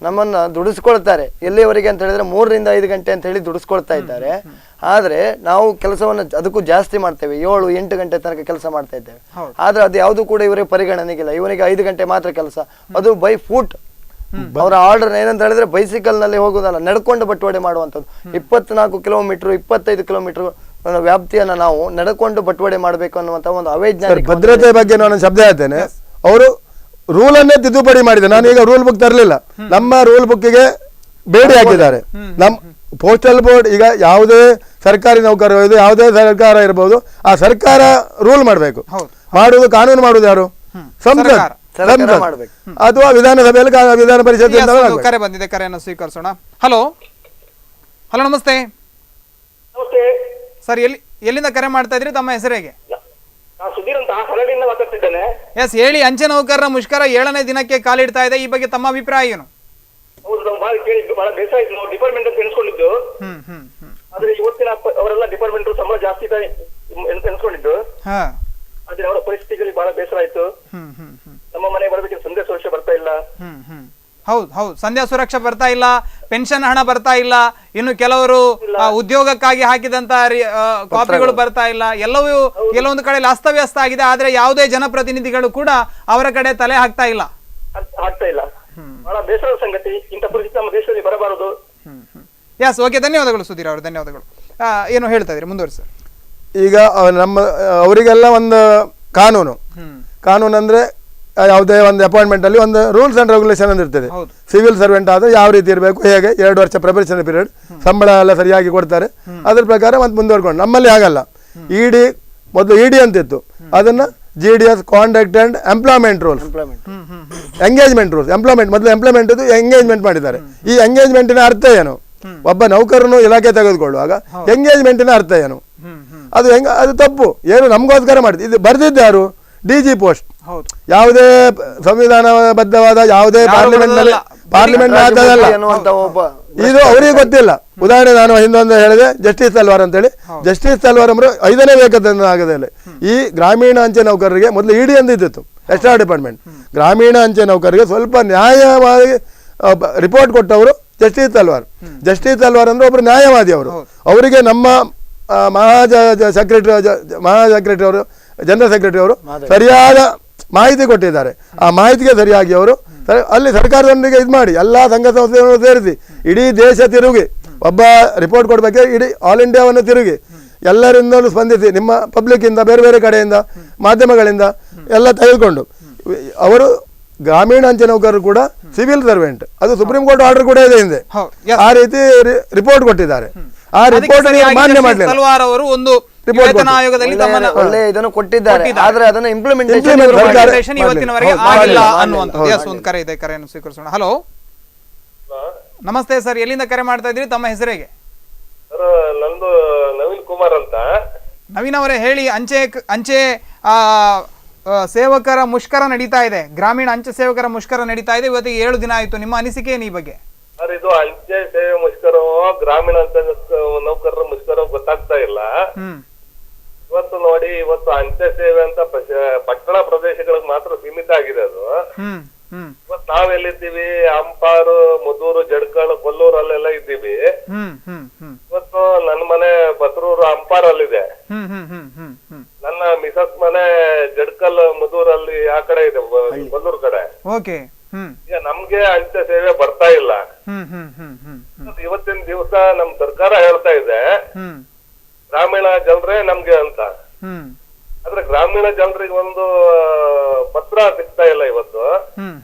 ನಮ್ಮನ್ನ ದುಡಿಸ್ಕೊಳ್ತಾರೆ ಎಲ್ಲಿವರೆಗೆ ಅಂತ ಹೇಳಿದ್ರೆ 3 ರಿಂದ 5 ಗಂಟೆ ಅಂತ ಹೇಳಿ ದುಡಿಸ್ಕೊಳ್ತಾ ಇದ್ದಾರೆ. ಆದ್ರೆ ನಾವು ಕೆಲಸವನ್ನ ಅದಕ್ಕೂ ಜಾಸ್ತಿ ಮಾಡ್ತೇವೆ, 7-8 ಗಂಟೆ ತನಕ ಕೆಲಸ ಮಾಡ್ತಾ ಇದ್ದೇವೆ. ಆದ್ರೆ ಅದು ಯಾವುದು ಕೂಡ ಇವರಿಗೆ ಪರಿಗಣನೆಗಿಲ್ಲ. ಇವನಿಗೆ 5 ಗಂಟೆ ಮಾತ್ರ ಕೆಲಸ, ಅದು ಬೈ ಫುಟ್. ಅವರ ಆರ್ಡರ್ ಏನಂತ ಹೇಳಿದ್ರೆ ಬೈಸಿಕಲ್ ನಲ್ಲಿ ಹೋಗುದಲ್ಲ, ನಡ್ಕೊಂಡು ಬಟ್ಟುವಡೆ ಮಾಡುವಂಥದ್ದು. 24 ಕಿಲೋಮೀಟರ್ 25 ಕಿಲೋಮೀಟರ್ ವ್ಯಾಪ್ತಿಯನ್ನ ನಾವು ನಡ್ಕೊಂಡು ಬಟವಾಡೆ ಮಾಡಬೇಕು ಅನ್ನುವಂತ ಒಂದು ಅವೈಜ್ಞಾನಿಕ ಭದ್ರತೆ ಬಗ್ಗೆ ನಾನು ಶಬ್ದ ಹೇಳ್ತೇನೆ. ಅವರು ರೂಲ್ ಅನ್ನೇ ತಿದ್ದುಪಡಿ ಮಾಡಿದೆ. ನಾನು ಈಗ ರೂಲ್ ಬುಕ್ ತರಲಿಲ್ಲ, ನಮ್ಮ ರೂಲ್ ಬುಕ್ಕಿಗೆ ಬೇಡಿ ಹಾಕಿದ್ದಾರೆ. ನಮ್ಮ ಪೋಸ್ಟಲ್ ಬೋರ್ಡ್ ಈಗ ಯಾವುದೇ ಸರ್ಕಾರಿ ನೌಕರ ಇದು ಯಾವುದೇ ಸರ್ಕಾರ ಇರಬಹುದು, ಆ ಸರ್ಕಾರ ರೂಲ್ ಮಾಡಬೇಕು. ಮಾಡುವುದು ಕಾನೂನು ಮಾಡುವುದು ಯಾರು? ಸಂಸತ್ ಅಥವಾ ವಿಧಾನಸಭೆಯಲ್ಲಿ ವಿಧಾನ ಪರಿಷತ್. ಕರೆ ಬಂದಿದೆ, ಕರೆಯನ್ನು ಸ್ವೀಕರಿಸೋಣ. ಹಲೋ ಹಲೋ, ನಮಸ್ತೆ ಸರ್. ಎಲ್ಲಿಂದ ಕರೆ ಮಾಡ್ತಾ ಇದ್ರಿ? ತಮ್ಮ ಹೆಸರೇಗೆ? ಸುಧೀರ್ ಅಂತ ಹರಡಿಂದ ಮಾತಾಡ್ತಿದ್ದೇನೆ. ಎಸ್, ಹೇಳಿ. ಅಂಚೆ ನೌಕರರ ಮುಷ್ಕರ 7ನೇ ದಿನಕ್ಕೆ ಕಾಲಿಡ್ತಾ ಇದೆ. ಈ ಬಗ್ಗೆ ತಮ್ಮ ಅಭಿಪ್ರಾಯ ಏನು? ಹೌದು, ನಾವು ಬಹಳ ಬೇಸರ ಆಯ್ತು. ನಾವು ಡಿಪಾರ್ಟ್ಮೆಂಟ್ ಅಂತ ಎಣಿಸ್ಕೊಂಡಿದ್ದು, ಆದ್ರೆ ಇವತ್ತಿನ ಅವರೆಲ್ಲ ಡಿಪಾರ್ಟ್ಮೆಂಟ್ ಸಂಬಳ ಜಾಸ್ತಿ ಇದೆ ಎಣಿಸ್ಕೊಂಡಿದ್ದು. ಆದ್ರೆ ಅವರ ಪರಿಸ್ಥಿತಿಗಳಿಗೆ ಬಹಳ ಬೇಸರ ಆಯ್ತು. ನಮ್ಮ ಮನೆಗೆ ಬರ್ಬೇಕಿದ್ರೆ ಸಂದೇಶ ವರ್ಷ ಬರ್ತಾ ಇಲ್ಲ. ಹೌದು ಹೌದು, ಸಂಧ್ಯಾ ಸುರಕ್ಷಾ ಬರ್ತಾ ಇಲ್ಲ, ಪೆನ್ಷನ್ ಹಣ ಬರ್ತಾ ಇಲ್ಲ, ಇನ್ನು ಕೆಲವರು ಉದ್ಯೋಗಕ್ಕಾಗಿ ಹಾಕಿದಂತ ಕಾಪಿಗಳು ಬರ್ತಾ ಇಲ್ಲ. ಎಲ್ಲವೂ ಕೆಲವೊಂದು ಕಡೆ ಅಸ್ತವ್ಯಸ್ತ ಆಗಿದೆ. ಆದ್ರೆ ಯಾವುದೇ ಜನಪ್ರತಿನಿಧಿಗಳು ಕೂಡ ಅವರ ಕಡೆ ತಲೆ ಹಾಕ್ತಾ ಇಲ್ಲ. ಬಹಳ ಬೇಸರದ ಸಂಗತಿ. ಇಂಥ ಪರಿಸ್ಥಿತಿ ನಮ್ಮ ದೇಶದಲ್ಲಿ ಬರಬಾರದು. ಎಸ್, ಓಕೆ, ಧನ್ಯವಾದಗಳು ಸುಧೀರ್ ಅವರು, ಧನ್ಯವಾದಗಳು. ಏನು ಹೇಳ್ತಾ ಇದ್ರಿ, ಮುಂದುವರಿಸಿ. ಈಗ ನಮ್ಮ ಅವರಿಗೆಲ್ಲ ಒಂದು ಕಾನೂನು ಅಂದ್ರೆ ಯಾವುದೇ ಒಂದು ಅಪಾಯಿಂಟ್ಮೆಂಟ್ ಅಲ್ಲಿ ಒಂದು ರೂಲ್ಸ್ ಅಂಡ್ ರೆಗ್ಯುಲೇಷನ್ ಅಂತ ಇರ್ತದೆ. ಸಿವಿಲ್ ಸರ್ವೆಂಟ್ ಆದ್ರೆ ಯಾವ ರೀತಿ ಇರಬೇಕು, ಹೇಗೆ 2 ವರ್ಷ ಪ್ರಿಪರೇಷನ್ ಪೀರಿಯಡ್, ಸಂಬಳ ಎಲ್ಲ ಸರಿಯಾಗಿ ಕೊಡ್ತಾರೆ, ಅದ್ರ ಪ್ರಕಾರ ಮತ್ತೆ ಮುಂದುವರ್ಕೊಂಡು. ನಮ್ಮಲ್ಲಿ ಆಗಲ್ಲ. ಮೊದಲು ಇಡಿ ಅಂತಿತ್ತು, ಅದನ್ನ GDS contract and employment rules, engagement rules. ಮೊದಲು ಎಂಪ್ಲಾಯ್ಮೆಂಟ್ ಇದು ಎಂಗೇಜ್ಮೆಂಟ್ ಮಾಡಿದ್ದಾರೆ. ಈ ಎಂಗೇಜ್ಮೆಂಟಿನ ಅರ್ಥ ಏನು? ಒಬ್ಬ ನೌಕರನು ಇಲಾಖೆ ತೆಗೆದುಕೊಳ್ಳುವಾಗ ಎಂಗೇಜ್ಮೆಂಟಿನ ಅರ್ಥ ಏನು? ಅದು ತಪ್ಪು. ಏನು ನಮಗೋಸ್ಕರ ಮಾಡಿದ್ದು? ಇದು ಬರ್ದಿದ್ದು ಯಾರು? DG post. ಯಾವುದೇ ಸಂವಿಧಾನಬದ್ಧವಾದ ಯಾವುದೇ ಪಾರ್ಲಿಮೆಂಟ್ ಮಾತಾಡಲ್ಲ. ಇದು ಅವರಿಗೆ ಗೊತ್ತಿಲ್ಲ. ಉದಾಹರಣೆ ನಾನು ಹಿಂದೊಂದು ಹೇಳಿದೆ, ಜಸ್ಟಿಸ್ ತಲ್ವಾರ್ ಅಂತೇಳಿ. ಜಸ್ಟಿಸ್ ತಲ್ವಾರ್ ಅವರು 5ನೇ ವೇತನ ಆಗದಲ್ಲಿ ಈ ಗ್ರಾಮೀಣ ಅಂಚೆ ನೌಕರರಿಗೆ ಮೊದಲು ಇಡಿ ಅಂದಿತ್ತು, ಎಕ್ಸ್ಟ್ರಾ ಡಿಪಾರ್ಟ್ಮೆಂಟ್. ಗ್ರಾಮೀಣ ಅಂಚೆ ನೌಕರರಿಗೆ ಸ್ವಲ್ಪ ನ್ಯಾಯವಾಗಿ ರಿಪೋರ್ಟ್ ಕೊಟ್ಟವರು ಜಸ್ಟಿಸ್ ತಲ್ವಾರ್. ಜಸ್ಟಿಸ್ ತಲ್ವಾರ್ ಅಂದ್ರೆ ಒಬ್ರು ನ್ಯಾಯವಾದಿ. ಅವರಿಗೆ ನಮ್ಮ ಮಹಾ ಸೆಕ್ರೆಟರಿ ಅವರು, ಜನರಲ್ ಸೆಕ್ರೆಟರಿ ಅವರು ಸರಿಯಾದ ಮಾಹಿತಿ ಕೊಟ್ಟಿದ್ದಾರೆ. ಆ ಮಾಹಿತಿಗೆ ಸರಿಯಾಗಿ ಅವರು ಅಲ್ಲಿ ಸರ್ಕಾರದೊಂದಿಗೆ ಇದು ಮಾಡಿ ಎಲ್ಲ ಸಂಘ ಸಂಸ್ಥೆಗಳನ್ನು ಸೇರಿಸಿ ಇಡೀ ದೇಶ ತಿರುಗಿ ಒಬ್ಬ ರಿಪೋರ್ಟ್ ಕೊಡಬೇಕಾದ್ರೆ ಇಡೀ ಆಲ್ ಇಂಡಿಯಾವನ್ನು ತಿರುಗಿ ಎಲ್ಲರಿಂದಲೂ ಸ್ಪಂದಿಸಿ, ನಿಮ್ಮ ಪಬ್ಲಿಕ್ ಇಂದ, ಬೇರೆ ಬೇರೆ ಕಡೆಯಿಂದ, ಮಾಧ್ಯಮಗಳಿಂದ ಎಲ್ಲ ತೆಗೆದುಕೊಂಡು ಅವರು ಗ್ರಾಮೀಣ ಅಂಚೆ ನೌಕರರು ಕೂಡ ಸಿವಿಲ್ ಸರ್ವೆಂಟ್. ಅದು ಸುಪ್ರೀಂ ಕೋರ್ಟ್ ಆರ್ಡರ್ ಕೂಡ ಇದೆ ಹಿಂದೆ. ಆ ರೀತಿ ರಿಪೋರ್ಟ್ ಕೊಟ್ಟಿದ್ದಾರೆ. ಆ ರಿಪೋರ್ಟ್ ಮಾನ್ಯ ಮಾಡಲಿಲ್ಲ. ತಲ್ವಾರ್ ಅವರು ಒಂದು ವೇತನ ಆಯೋಗದಲ್ಲಿ ಒಳ್ಳೆ ಇದನ್ನು ಕೊಟ್ಟಿದ್ದಾರೆ, ಆದ್ರೆ ಅದನ್ನ ಇಂಪ್ಲಿಮೆಂಟೇಷನ್ ಇವತ್ತಿನವರೆಗೆ ಆಗಿಲ್ಲ ಅನ್ನುವಂಥದ್ದು. ಎಸ್, ಒಂದು ಕರೆ ಇದೆ, ಕರೆಯನ್ನು ಸ್ವೀಕರಿಸೋಣ. ಹಲೋ, ನಮಸ್ತೆ ಸರ್. ಎಲ್ಲಿಂದ ಕರೆ ಮಾಡ್ತಾ ಇದ್ರಿ? ತಮ್ಮ ಹೆಸರೇಗೆ? ನಂದು ನವೀನ್ ಕುಮಾರ್ ಅಂತ. ನವೀನ್ ಅವರೇ, ಹೇಳಿ. ಅಂಚೆ ಸೇವಕರ ಮುಷ್ಕರ ನಡೀತಾ ಇದೆ, ಗ್ರಾಮೀಣ ಅಂಚೆ ಸೇವಕರ ಮುಷ್ಕರ ನಡೀತಾ ಇದೆ. ಇವತ್ತಿಗೆ 7 ದಿನ ಆಯ್ತು. ನಿಮ್ಮ ಅನಿಸಿಕೆ ಏನು ಈ ಬಗ್ಗೆ? ಸರ್, ಇದು ಅಂಚೆ ಸೇವೆ ಮುಷ್ಕರವೋ ಗ್ರಾಮೀಣ ನೌಕರರ ಮುಷ್ಕರ ಗೊತ್ತಾಗ್ತಾ ಇಲ್ಲ. ಇವತ್ತು ನೋಡಿ, ಇವತ್ತು ಅಂಚೆ ಸೇವೆ ಅಂತ ಪಟ್ಟಣ ಪ್ರದೇಶಗಳಿಗೆ ಮಾತ್ರ ಸೀಮಿತ ಆಗಿದೆ ಅದು. ಇವತ್ತು ನಾವೆಲ್ಲಿದ್ದೀವಿ? ಹಂಪಾರು, ಮುದೂರು, ಜಡ್ಕಳು, ಕೊಲ್ಲೂರು ಅಲ್ಲೆಲ್ಲ ಇದ್ದೀವಿ. ಇವತ್ತು ನನ್ನ ಮನೆ ಬತ್ರೂರು ಹಂಪಾರಲ್ಲಿದೆ. ನನ್ನ ಮಿಸಸ್ ಮನೆ ಜಡ್ಕಲ್, ಮುದೂರಲ್ಲಿ ಆ ಕಡೆ ಇದೆ, ಕೊಲ್ಲೂರು ಕಡೆ. ಈಗ ನಮ್ಗೆ ಅಂಚೆ ಸೇವೆ ಬರ್ತಾ ಇಲ್ಲ. ಇವತ್ತಿನ ದಿವಸ ನಮ್ ಸರ್ಕಾರ ಹೇಳ್ತಾ ಇದೆ ಗ್ರಾಮೀಣ ಜನರೇ ನಮ್ಗೆ ಅಂತ. ಆದ್ರೆ ಗ್ರಾಮೀಣ ಜನರಿಗೆ ಒಂದು ಪತ್ರ ಸಿಗ್ತಾ ಇಲ್ಲ ಇವತ್ತು.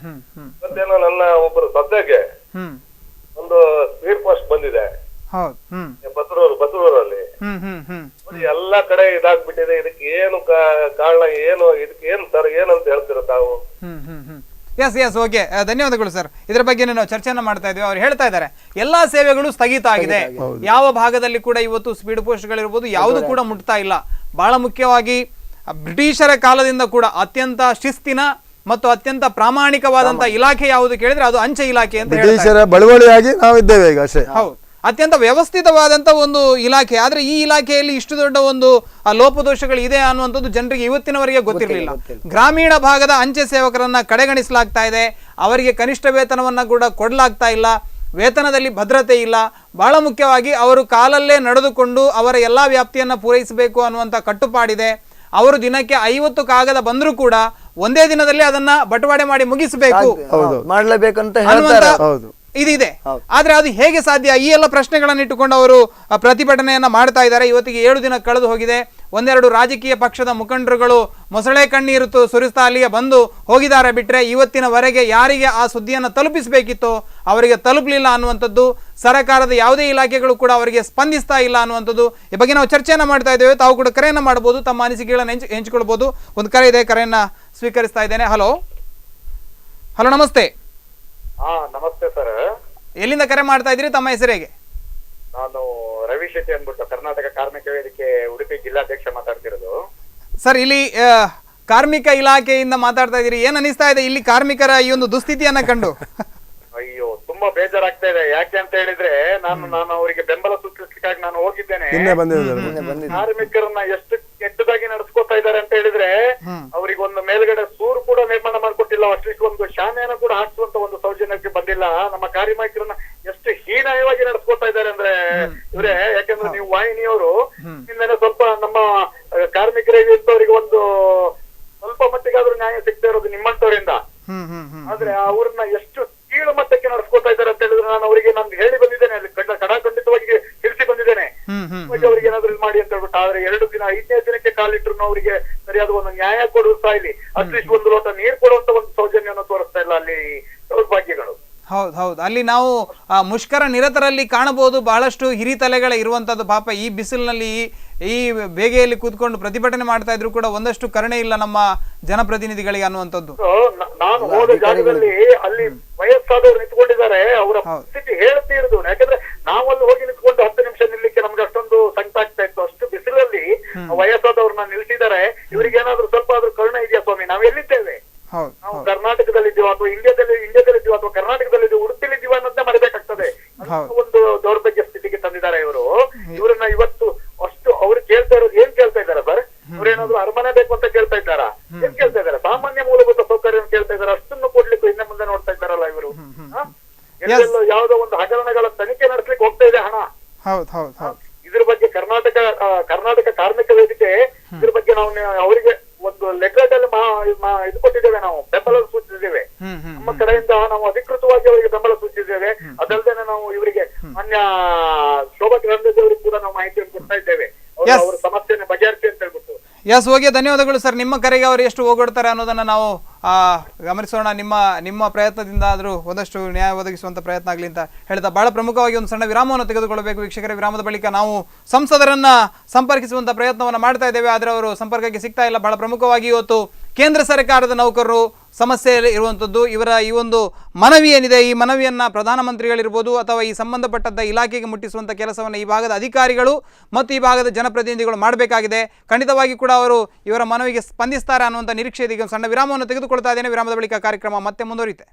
ಮತ್ತೇನೋ ನನ್ನ ಒಬ್ಬರು ಸದ್ಯಕ್ಕೆ ಒಂದು ಸ್ಪೀಡ್ ಪೋಸ್ಟ್ ಬಂದಿದೆ ಬತ್ರೂರಲ್ಲಿ. ಎಲ್ಲಾ ಕಡೆ ಇದಾಗ್ಬಿಟ್ಟಿದೆ. ಇದಕ್ಕೆ ಏನು ಕಾರಣ ಏನು? ಇದಕ್ಕೆ ಏನ್ ಸರ್, ಏನಂತ ಹೇಳ್ತೀರ ತಾವು? ಎಸ್ ಎಸ್, ಓಕೆ, ಧನ್ಯವಾದಗಳು ಸರ್. ಇದರ ಬಗ್ಗೆ ನಾವು ಚರ್ಚೆಯನ್ನು ಮಾಡ್ತಾ ಇದ್ವಿ. ಅವ್ರು ಹೇಳ್ತಾ ಇದ್ದಾರೆ ಎಲ್ಲಾ ಸೇವೆಗಳು ಸ್ಥಗಿತ ಆಗಿದೆ. ಯಾವ ಭಾಗದಲ್ಲಿ ಕೂಡ ಇವತ್ತು ಸ್ಪೀಡ್ ಪೋಸ್ಟ್ಗಳಿರ್ಬೋದು ಯಾವುದು ಕೂಡ ಮುಟ್ತಾ ಇಲ್ಲ. ಬಹಳ ಮುಖ್ಯವಾಗಿ ಬ್ರಿಟಿಷರ ಕಾಲದಿಂದ ಕೂಡ ಅತ್ಯಂತ ಶಿಸ್ತಿನ ಮತ್ತು ಅತ್ಯಂತ ಪ್ರಾಮಾಣಿಕವಾದಂತಹ ಇಲಾಖೆ ಯಾವುದು ಕೇಳಿದ್ರೆ ಅದು ಅಂಚೆ ಇಲಾಖೆ ಅಂತ ಬ್ರಿಟಿಷರ ಬಳುವಳಿಯಾಗಿ ನಾವಿದ್ದೇವೆ ಈಗ ಅಷ್ಟೇ. ಹೌದು, ಅತ್ಯಂತ ವ್ಯವಸ್ಥಿತವಾದಂತ ಒಂದು ಇಲಾಖೆ. ಆದ್ರೆ ಈ ಇಲಾಖೆಯಲ್ಲಿ ಇಷ್ಟು ದೊಡ್ಡ ಒಂದು ಲೋಪದೋಷಗಳು ಇದೆ ಅನ್ನುವಂಥದ್ದು ಜನರಿಗೆ ಇವತ್ತಿನವರೆಗೆ ಗೊತ್ತಿರಲಿಲ್ಲ. ಗ್ರಾಮೀಣ ಭಾಗದ ಅಂಚೆ ಸೇವಕರನ್ನ ಕಡೆಗಣಿಸಲಾಗ್ತಾ ಇದೆ. ಅವರಿಗೆ ಕನಿಷ್ಠ ವೇತನವನ್ನ ಕೂಡ ಕೊಡಲಾಗ್ತಾ ಇಲ್ಲ. ವೇತನದಲ್ಲಿ ಭದ್ರತೆ ಇಲ್ಲ. ಬಹಳ ಮುಖ್ಯವಾಗಿ ಅವರು ಕಾಲಲ್ಲೇ ನಡೆದುಕೊಂಡು ಅವರ ಎಲ್ಲಾ ವ್ಯಾಪ್ತಿಯನ್ನ ಪೂರೈಸಬೇಕು ಅನ್ನುವಂಥ ಕಟ್ಟುಪಾಡಿದೆ. ಅವರು ದಿನಕ್ಕೆ 50 ಕಾಗದ ಬಂದರೂ ಕೂಡ ಒಂದೇ ದಿನದಲ್ಲಿ ಅದನ್ನ ಬಟವಾಡೆ ಮಾಡಿ ಮುಗಿಸಬೇಕು ಮಾಡಲೇಬೇಕಂತ ಇದಿದೆ. ಹೌದು. ಆದ್ರೆ ಅದು ಹೇಗೆ ಸಾಧ್ಯ? ಈ ಎಲ್ಲ ಪ್ರಶ್ನೆಗಳನ್ನು ಇಟ್ಟುಕೊಂಡು ಅವರು ಪ್ರತಿಭಟನೆಯನ್ನ ಮಾಡ್ತಾ ಇದ್ದಾರೆ. ಇವತ್ತಿಗೆ 7 ದಿನ ಕಳೆದು ಹೋಗಿದೆ. ಒಂದೆರಡು ರಾಜಕೀಯ ಪಕ್ಷದ ಮುಖಂಡರುಗಳು ಮೊಸಳೆ ಕಣ್ಣೀರು ಸುರಿಸ್ತಾ ಅಲ್ಲಿಗೆ ಬಂದು ಹೋಗಿದ್ದಾರೆ ಬಿಟ್ರೆ ಇವತ್ತಿನವರೆಗೆ ಯಾರಿಗೆ ಆ ಸುದ್ದಿಯನ್ನು ತಲುಪಿಸಬೇಕಿತ್ತೋ ಅವರಿಗೆ ತಲುಪಲಿಲ್ಲ ಅನ್ನುವಂಥದ್ದು, ಸರ್ಕಾರದ ಯಾವುದೇ ಇಲಾಖೆಗಳು ಕೂಡ ಅವರಿಗೆ ಸ್ಪಂದಿಸ್ತಾ ಇಲ್ಲ ಅನ್ನುವಂಥದ್ದು. ಈ ಬಗ್ಗೆ ನಾವು ಚರ್ಚೆಯನ್ನು ಮಾಡ್ತಾ ಇದ್ದೇವೆ. ತಾವು ಕೂಡ ಕರೆಯನ್ನು ಮಾಡಬಹುದು, ತಮ್ಮ ಅನಿಸಿಕೆಗಳನ್ನು ಹಂಚಿಕೊಳ್ಬಹುದು. ಒಂದು ಕರೆ ಇದೆ, ಕರೆಯನ್ನ ಸ್ವೀಕರಿಸ್ತಾ ಇದ್ದೇನೆ. ಹಲೋ ಹಲೋ, ನಮಸ್ತೆ. ನಮಸ್ತೆ ಸರ್. ಎಲ್ಲಿಂದ ಕರೆ ಮಾಡ್ತಾ ಇದ್ದೀರಿ? ತಮ್ಮ ಹೆಸರು ಹೇಗೆ? ನಾನು ರವಿ ಶೆಟ್ಟಿ ಅಂದ್ಬಿಟ್ಟು ಕರ್ನಾಟಕ ಕಾರ್ಮಿಕ ವೇದಿಕೆ ಉಡುಪಿ ಜಿಲ್ಲಾಧ್ಯಕ್ಷ ಮಾತಾಡ್ತಿರೋದು. ಸರ್, ಇಲ್ಲಿ ಕಾರ್ಮಿಕ ಇಲಾಖೆಯಿಂದ ಮಾತಾಡ್ತಾ ಇದ್ದೀರಿ. ಏನ್ ಅನಿಸ್ತಾ ಇದೆ ಇಲ್ಲಿ ಕಾರ್ಮಿಕರ ಈ ಒಂದು ದುಸ್ಥಿತಿಯನ್ನ ಕಂಡು? ಅಯ್ಯೋ, ತುಂಬಾ ಬೇಜಾರಾಗ್ತಾ ಇದೆ. ಯಾಕೆ ಅಂತ ಹೇಳಿದ್ರೆ ನಾನು ಅವರಿಗೆ ಬೆಂಬಲ ಸೂಚಿಸಲಿಕ್ಕಾಗಿ ನಾನು ಹೋಗಿದ್ದೇನೆ. ನಿನ್ನೆ ಬಂದಿದ್ದಾರೆ. ಕಾರ್ಮಿಕರನ್ನ ಎಷ್ಟು ಕೆಟ್ಟದಾಗಿ ನಡೆಸ್ಕೊತಾ ಇದ್ದಾರೆ ಅಂತ ಹೇಳಿದ್ರೆ ಅವ್ರಿಗೆ ಒಂದು ಮೇಲ್ಗಡೆ ಸೂರು ಕೂಡ ನಿರ್ಮಾಣ ಮಾಡ್ಕೊಟ್ಟಿಲ್ಲ, ಅಟ್ಲೀಸ್ಟ್ ಒಂದು ಶಾನೆಯನ್ನು ಕೂಡ ಹಾಕ್ಸುವಂತ ಒಂದು ಸೌಜನ್ಯಕ್ಕೆ ಬಂದಿಲ್ಲ. ನಮ್ಮ ಕಾರ್ಮಿಕರನ್ನ ಎಷ್ಟು ಹೀನಾಯವಾಗಿ ನಡೆಸ್ಕೊತಾ ಇದ್ದಾರೆ ಅಂದ್ರೆ ಇವ್ರೆ. ಯಾಕಂದ್ರೆ ನೀವು ವಾಹಿನಿಯವರು ಇಂದನೇ ಸ್ವಲ್ಪ ನಮ್ಮ ಕಾರ್ಮಿಕರಿಗೆ ಇಂಥವ್ರಿಗೆ ಒಂದು ಸ್ವಲ್ಪ ಮಟ್ಟಿಗಾದ್ರೂ ನ್ಯಾಯ ಸಿಗ್ತಾ ಇರೋದು ನಿಮ್ಮಂತವರಿಂದ. ಆದ್ರೆ ಅವ್ರನ್ನ ಎಷ್ಟು ಕೀಳು ಮಟ್ಟಕ್ಕೆ ನಡೆಸ್ಕೊತಾ ಇದ್ದಾರೆ ಅಂತ ಹೇಳಿದ್ರೆ ನಾನು ಹೇಳಿ ಬಂದಿದ್ದೇನೆ, ಅಲ್ಲಿ ಕಡಾಖಂಡಿತವಾಗಿ ತಿಳಿಸಿ ಬಂದಿದ್ದೇನೆ. ಅವ್ರಿಗೆ ಏನಾದ್ರು ಮಾಡಿ ಅಂತ ಹೇಳ್ಬಿಟ್ಟು. ಆದ್ರೆ 2 ದಿನ 5ನೇ ದಿನಕ್ಕೆ ಕಾಲಿಟ್ರು ಅವರಿಗೆ ಸರಿಯಾದ ಒಂದು ನ್ಯಾಯ ಕೊಡುತ್ತಾ ಇಲ್ಲಿ ಅಟ್ಲೀಸ್ಟ್ ಒಂದು ಲೋಟ ನೀರು ಕೊಡುವಂತ ಒಂದು ಸೌಜನ್ಯವನ್ನು ತೋರಿಸ್ತಾ ಇಲ್ಲ ಅಲ್ಲಿ ದೌರ್ಭಾಗ್ಯಗಳು. ಹೌದು, ಅಲ್ಲಿ ನಾವು ಮುಷ್ಕರ ನಿರತರಲ್ಲಿ ಕಾಣಬಹುದು ಬಹಳಷ್ಟು ಹಿರಿತಲೆಗಳ ಇರುವಂತದ್ದು. ಪಾಪ ಈ ಬಿಸಿಲಿನಲ್ಲಿ ಈ ಬೇಗೆಯಲ್ಲಿ ಕೂತ್ಕೊಂಡು ಪ್ರತಿಭಟನೆ ಮಾಡ್ತಾ ಇದ್ರು ಕೂಡ ಒಂದಷ್ಟು ಕರುಣೆ ಇಲ್ಲ ನಮ್ಮ ಜನಪ್ರತಿನಿಧಿಗಳಿಗೆ ಅನ್ನುವಂಥದ್ದು. ನಾನು ಹೋದ ಜಾಗದಲ್ಲಿ ಅಲ್ಲಿ ವಯಸ್ಸಾದವರು ನಿಂತ್ಕೊಂಡಿದ್ದಾರೆ. ಅವರ ಸ್ಥಿತಿ ಹೇಳ್ತಿ ಇರುದು. ಯಾಕಂದ್ರೆ ನಾವಲ್ಲಿ ಹೋಗಿ ನಿಂತ್ಕೊಂಡು 10 ನಿಮಿಷ ನಿಲ್ಲಕ್ಕೆ ನಮ್ಗೆ ಅಷ್ಟೊಂದು ಸಂಕಟ ಆಗ್ತಾ ಇತ್ತು. ಅಷ್ಟು ಬಿಸಿಲಲ್ಲಿ ವಯಸ್ಸಾದವ್ರನ್ನ ನಿಲ್ಸಿದ್ದಾರೆ. ಇವ್ರಿಗೆ ಏನಾದ್ರು ಸ್ವಲ್ಪ ಆದ್ರೂ ಕರುಣೆ ಇದೆಯಾ ಸ್ವಾಮಿ? ನಾವ್ ಎಲ್ಲಿದ್ದೇವೆ? ನಾವು ಕರ್ನಾಟಕದಲ್ಲಿದ್ದೀವ ಅಥವಾ ಇಂಡಿಯಾದಲ್ಲಿದ್ದೀವ ಅಥವಾ ಕರ್ನಾಟಕದಲ್ಲಿದ್ದೀವಿ, ಉಡುಪಿಲಿದ್ದೀವ ಅನ್ನೋದನ್ನ ಮರಿಬೇಕಾಗ್ತದೆ. ಒಂದು ದೌರ್ಭಾಗ್ಯ ಸ್ಥಿತಿಗೆ ತಂದಿದ್ದಾರೆ ಇವರು. ಇವರನ್ನ ಇವತ್ತು ಅಷ್ಟು ಅವ್ರು ಕೇಳ್ತಾ ಇರೋದು ಏನ್ ಕೇಳ್ತಾ ಇದ್ದಾರೆ ಸರ್? ಇವ್ರೇನಾದ್ರು ಅರಮನೆ ಬೇಕು ಅಂತ ಕೇಳ್ತಾ ಇದ್ದಾರಾ? ಏನ್ ಕೇಳ್ತಾ ಇದ್ದಾರೆ? ಸಾಮಾನ್ಯ ಮೂಲಭೂತ ಸೌಕರ್ಯ ಕೇಳ್ತಾ ಇದ್ದಾರೆ. ಅಷ್ಟನ್ನು ಕೊಡ್ಲಿಕ್ಕೆ ಹಿಂದೆ ಮುಂದೆ ನೋಡ್ತಾ ಇದ್ದಾರಲ್ಲ ಇವರು. ಎಲ್ಲೆಲ್ಲೋ ಯಾವುದೋ ಒಂದು ಹಗರಣಗಳ ತನಿಖೆ ನಡೆಸ್ಲಿಕ್ಕೆ ಹೋಗ್ತಾ ಇದೆ ಹಣ. ಇದ್ರ ಬಗ್ಗೆ ಕರ್ನಾಟಕ ಕಾರ್ಮಿಕ ವೇದಿಕೆ ಇದ್ರ ಬಗ್ಗೆ ನಾವು ಅವರಿಗೆ ಒಂದು ಲೆಟರ್ ಅಲ್ಲಿ ಇದು ಕೊಟ್ಟಿದ್ದೇವೆ, ನಾವು ಬೆಂಬಲ ಸೂಚಿಸಿದ್ದೇವೆ. ನಮ್ಮ ಕಡೆಯಿಂದ ನಾವು ಅಧಿಕೃತವಾಗಿ ಅವರಿಗೆ ಬೆಂಬಲ ಸೂಚಿಸಿದ್ದೇವೆ. ಅದಲ್ಲದೆ ನಾವು ಇವರಿಗೆ ಮಾನ್ಯ ಶೋಭಾ ಕರಂದ್ಲಾಜೆ ಅವರಿಗೆ ಕೂಡ ನಾವು ಮಾಹಿತಿಯನ್ನು ಕೊಡ್ತಾ ಇದ್ದೇವೆ, ಅವರ ಸಮಸ್ಯೆಯನ್ನು ಬಗೆಹರಿಸಿ ಅಂತ ಹೇಳ್ಬಿಟ್ಟು. ಓಕೆ, ಧನ್ಯವಾದಗಳು ಸರ್. ನಿಮ್ಮ ಕರೆಗೆ ಅವರು ಎಷ್ಟು ಹೋಗೊಡ್ತಾರೆ ಅನ್ನೋದನ್ನ ನಾವು ಗಮನಿಸೋಣ. ನಿಮ್ಮ ಪ್ರಯತ್ನದಿಂದ ಆದರೂ ಒಂದಷ್ಟು ನ್ಯಾಯ ಒದಗಿಸುವಂತ ಪ್ರಯತ್ನ ಆಗಲಿ ಅಂತ ಹೇಳ್ತಾ ಬಹಳ ಪ್ರಮುಖವಾಗಿ ಒಂದು ಸಣ್ಣ ವಿರಾಮವನ್ನು ತೆಗೆದುಕೊಳ್ಳಬೇಕು. ವೀಕ್ಷಕರ, ವಿರಾಮದ ಬಳಿಕ ನಾವು ಸಂಸದರನ್ನ ಸಂಪರ್ಕಿಸುವಂತ ಪ್ರಯತ್ನವನ್ನು ಮಾಡ್ತಾ ಇದ್ದೇವೆ, ಆದರೆ ಅವರು ಸಂಪರ್ಕಕ್ಕೆ ಸಿಗ್ತಾ ಇಲ್ಲ. ಬಹಳ ಪ್ರಮುಖವಾಗಿ ಇವತ್ತು ಕೇಂದ್ರ ಸರ್ಕಾರದ ನೌಕರರು ಸಮಸ್ಯೆ ಇರುವಂಥದ್ದು. ಇವರ ಈ ಒಂದು ಮನವಿ ಏನಿದೆ, ಈ ಮನವಿಯನ್ನು ಪ್ರಧಾನಮಂತ್ರಿಗಳಿರ್ಬೋದು ಅಥವಾ ಈ ಸಂಬಂಧಪಟ್ಟಂಥ ಇಲಾಖೆಗೆ ಮುಟ್ಟಿಸುವಂಥ ಕೆಲಸವನ್ನು ಈ ಭಾಗದ ಅಧಿಕಾರಿಗಳು ಮತ್ತು ಈ ಭಾಗದ ಜನಪ್ರತಿನಿಧಿಗಳು ಮಾಡಬೇಕಾಗಿದೆ. ಖಂಡಿತವಾಗಿ ಕೂಡ ಅವರು ಇವರ ಮನವಿಗೆ ಸ್ಪಂದಿಸ್ತಾರೆ ಅನ್ನುವಂಥ ನಿರೀಕ್ಷೆ ಇದೆ. ಈಗ ಸಣ್ಣ ವಿರಾಮವನ್ನು ತೆಗೆದುಕೊಳ್ತಾ ಇದ್ದೇನೆ. ವಿರಾಮದ ಬಳಿಕ ಕಾರ್ಯಕ್ರಮ ಮತ್ತೆ ಮುಂದುವರಿಯುತ್ತೆ.